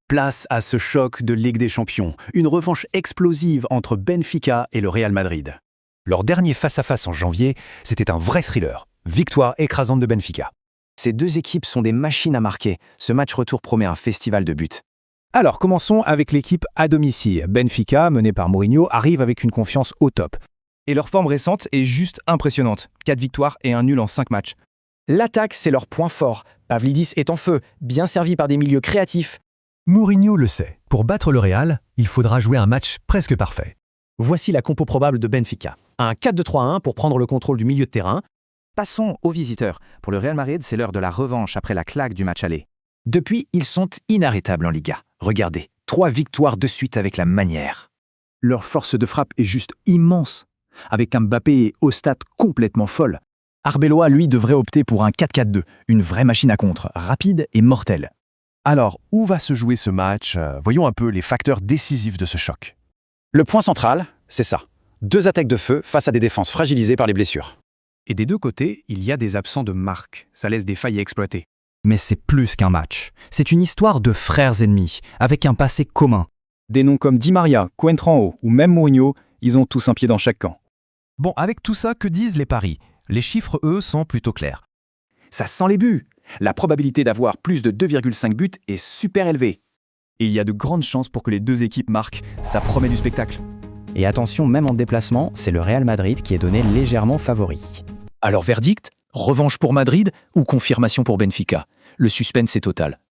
Place à ce choc de Ligue des Champions, une revanche explosive entre Benfica et le Real Madrid. Leur dernier face-à-face en janvier, c'était un vrai thriller. Victoire écrasante de Benfica. Ces deux équipes sont des machines à marquer. Ce match retour promet un festival de buts. Alors, commençons avec l'équipe à domicile. Benfica, menée par Mourinho, arrive avec une confiance au top. Et leur forme récente est juste impressionnante. 4 victoires et un nul en 5 matchs. L'attaque, c'est leur point fort. Pavlidis est en feu, bien servi par des milieux créatifs. Mourinho le sait. Pour battre le Real, il faudra jouer un match presque parfait. Voici la compo probable de Benfica. Un 4-2-3-1 pour prendre le contrôle du milieu de terrain. Passons aux visiteurs. Pour le Real Madrid, c'est l'heure de la revanche après la claque du match aller. Depuis, ils sont inarrêtables en Liga. Regardez, 3 victoires de suite avec la manière. Leur force de frappe est juste immense, avec un Mbappé et Ostat complètement folle. Arbeloa, lui, devrait opter pour un 4-4-2, une vraie machine à contre, rapide et mortelle. Alors, où va se jouer ce match? Voyons un peu les facteurs décisifs de ce choc. Le point central, c'est ça. 2 attaques de feu face à des défenses fragilisées par les blessures. Et des deux côtés, il y a des absents de marque. Ça laisse des failles à exploiter. Mais c'est plus qu'un match. C'est une histoire de frères ennemis, avec un passé commun. Des noms comme Di Maria, Coentrão ou même Mourinho, ils ont tous un pied dans chaque camp. Bon, avec tout ça, que disent les paris? Les chiffres, eux, sont plutôt clairs. Ça sent les buts. La probabilité d'avoir plus de 2,5 buts est super élevée. Et il y a de grandes chances pour que les deux équipes marquent. Ça promet du spectacle. Et attention, même en déplacement, c'est le Real Madrid qui est donné légèrement favori. Alors verdict, revanche pour Madrid ou confirmation pour Benfica? Le suspense est total.